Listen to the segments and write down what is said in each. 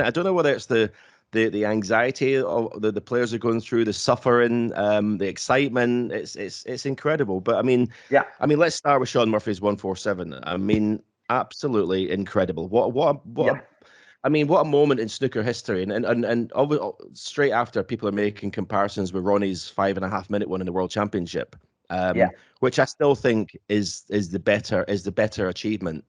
I don't know whether it's the anxiety of the players are going through, the suffering, the excitement. It's incredible. But Yeah. let's start with Shaun Murphy's 147. Absolutely incredible. Yeah. What a moment in snooker history. Straight after, people are making comparisons with Ronnie's 5.5 minute one in the World Championship, Yeah. which I still think is the better achievement,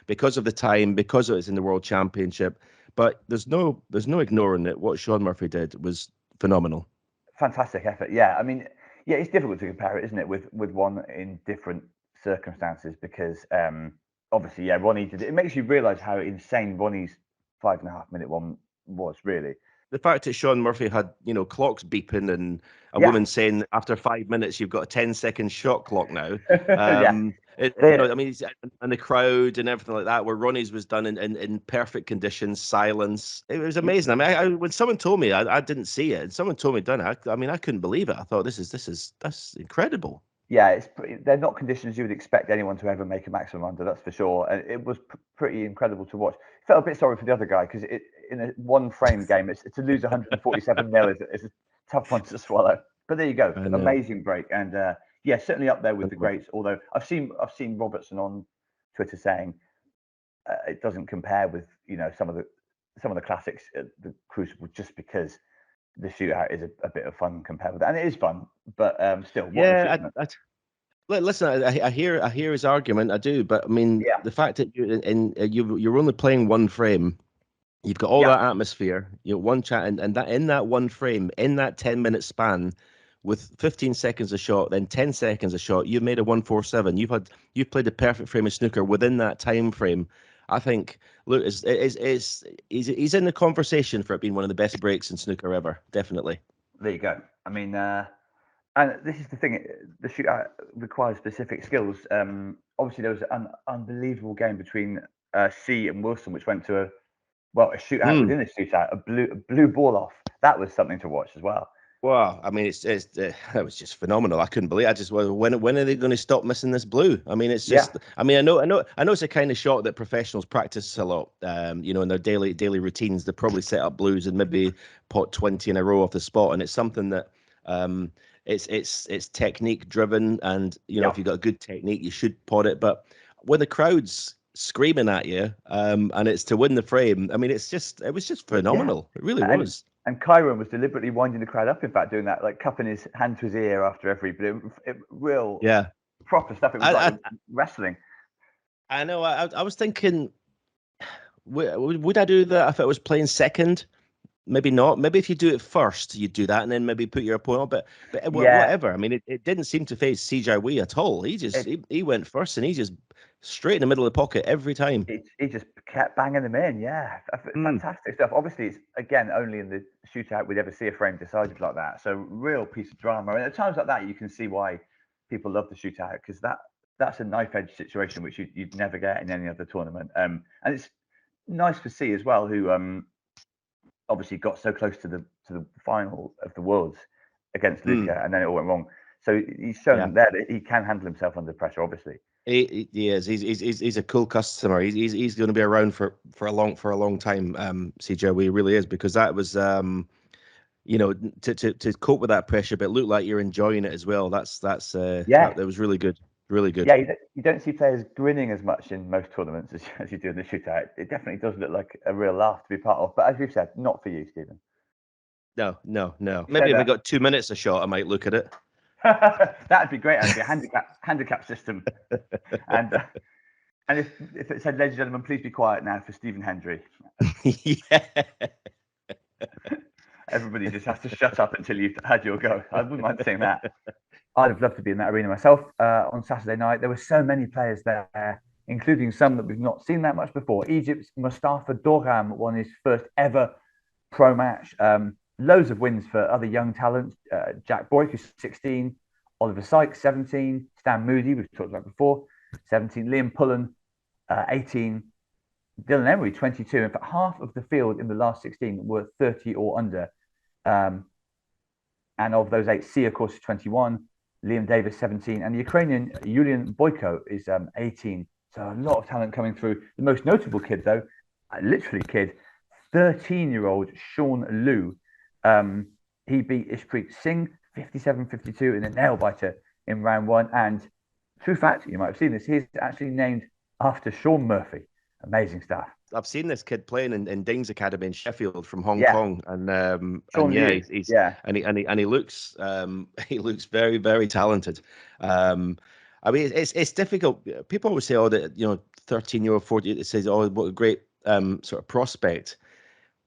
because of the time, because it's in the World Championship. But there's no ignoring it. What Shaun Murphy did was phenomenal. Fantastic effort. Yeah. I mean, yeah, it's difficult to compare it, isn't it, with one in different circumstances because obviously, yeah, Ronnie did it. It makes you realise how insane Ronnie's 5.5 minute one was, really. The fact that Shaun Murphy had, clocks beeping and a Yeah. woman saying after 5 minutes you've got a 10-second shot clock now. Yeah. And the crowd and everything like that, where Ronnie's was done in perfect conditions, silence. It was amazing. When someone told me, I didn't see it, and someone told me done it, I couldn't believe it. I thought that's incredible. Yeah, they're not conditions you would expect anyone to ever make a maximum under, that's for sure. And it was pretty incredible to watch. Felt a bit sorry for the other guy because in a one frame game, to lose 147 nil is a tough one to swallow. But there you go, amazing break, and yeah, certainly up there with the greats. Although I've seen Robertson on Twitter saying it doesn't compare with some of the classics at the Crucible just because the shootout is a bit of fun compared with that, and it is fun, but still, what an achievement. Listen, I hear his argument. I do, but Yeah. the fact that you're only playing one frame, you've got all that atmosphere, one chat, and that in that one frame, in that 10-minute span, with 15 seconds a shot, then 10 seconds a shot, you've made a 147. You've played the perfect frame of snooker within that time frame. I think, look, he's in the conversation for it being one of the best breaks in snooker ever. Definitely. There you go. I mean, and this is the thing: the shootout requires specific skills. Obviously, there was an unbelievable game between C and Wilson, which went to a shootout within a shootout, a blue ball off. That was something to watch as well. Wow, that was just phenomenal. I couldn't believe it. I just, well, when are they going to stop missing this blue? It's just, I know it's a kind of shot that professionals practice a lot. In their daily routines, they probably set up blues and maybe pot 20 in a row off the spot, and it's something that it's technique driven, and if you've got a good technique, you should pot it. But when the crowd's screaming at you, and it's to win the frame, it was just phenomenal. It really was. And Kyron was deliberately winding the crowd up, in fact, doing that, like cupping his hand to his ear after every real proper stuff. It was like wrestling. I know. I was thinking, would I do that if I was playing second? Maybe not. Maybe if you do it first, you do that, and then maybe put your opponent. But whatever. It didn't seem to phase CJ Wee at all. He went first, and he just straight in the middle of the pocket every time. He just kept banging them in. Yeah, fantastic stuff. Obviously, it's again only in the shootout we'd ever see a frame decided like that. So real piece of drama. And at times like that, you can see why people love the shootout, because that's a knife edge situation which you'd never get in any other tournament. And it's nice to see as well, who obviously got so close to the final of the Worlds against Luca, and then it all went wrong. So he's shown there that he can handle himself under pressure. Obviously, he is. He's a cool customer. He's going to be around for a long time. CJ, he really is, because that was to cope with that pressure, but look like you're enjoying it as well. That was really good. Really good. Yeah, you don't see players grinning as much in most tournaments as you do in the shootout. It definitely does look like a real laugh to be part of. But as we've said, not for you, Stephen. No. Maybe if I got 2 minutes a shot, I might look at it. That'd be great. Actually, a handicap system. And if it said, "Ladies and gentlemen, please be quiet now for Stephen Hendry." Yeah. Everybody just has to shut up until you've had your go. I wouldn't mind saying that. I'd have loved to be in that arena myself on Saturday night. There were so many players there, including some that we've not seen that much before. Egypt's Mustafa Dorham won his first ever pro match. Loads of wins for other young talents. Jack Boyk, who's 16. Oliver Sykes, 17. Stan Moody, we've talked about before, 17. Liam Pullen, 18. Dylan Emery, 22. In fact, half of the field in the last 16 were 30 or under. And of those 8, C, of course, is 21. Liam Davis, 17. And the Ukrainian Yulian Boyko is 18. So a lot of talent coming through. The most notable kid, though, literally kid, 13-year-old Shaun Liu. He beat Ishpreet Singh 57-52 in a nail biter in round one. And true fact, you might have seen this, he's actually named after Shaun Murphy. Amazing stuff. I've seen this kid playing in Ding's Academy in Sheffield from Hong Yeah. Kong, Shaun yeah, Liu. he's Yeah. he looks he looks very, very talented. I mean, it's difficult. People always say, oh, that 13-year-old, 14, it says, oh, what a great sort of prospect.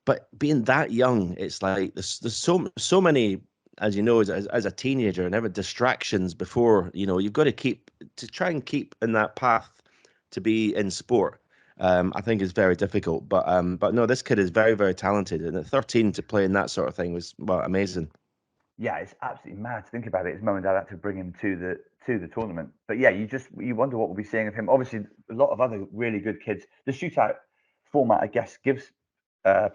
But being that young, it's like there's so many, as you know, as a teenager, and ever distractions before. You've got to try and keep in that path to be in sport. I think is very difficult. But no, this kid is very, very talented, and at 13 to play in that sort of thing was, well, amazing. Yeah, it's absolutely mad to think about it. His mum and dad had to bring him to the tournament. But yeah, you wonder what we'll be seeing of him. Obviously, a lot of other really good kids. The shootout format, I guess, gives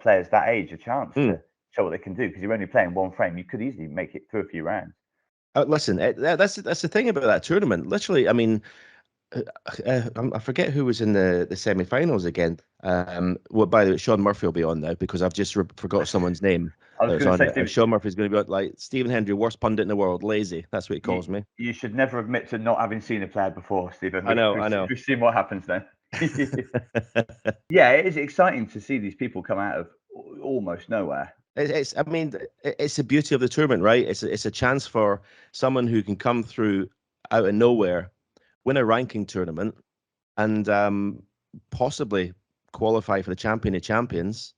players that age a chance to show what they can do, because you're only playing one frame. You could easily make it through a few rounds. Listen, that's the thing about that tournament. Literally, I mean, I forget who was in the semi-finals again. Well, by the way, Shaun Murphy will be on now, because I've just forgot someone's name. I was going to say, Stephen, Shaun Murphy's going to be on, like Stephen Hendry, worst pundit in the world, lazy. That's what he calls me. You should never admit to not having seen a player before, Stephen. I know. We've seen what happens then. Yeah, it is exciting to see these people come out of almost nowhere. I mean, it's the beauty of the tournament, right? It's a chance for someone who can come through out of nowhere, win a ranking tournament, and possibly qualify for the Champion of Champions.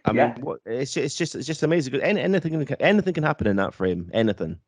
I mean, it's just amazing. Anything can happen in that frame. Anything.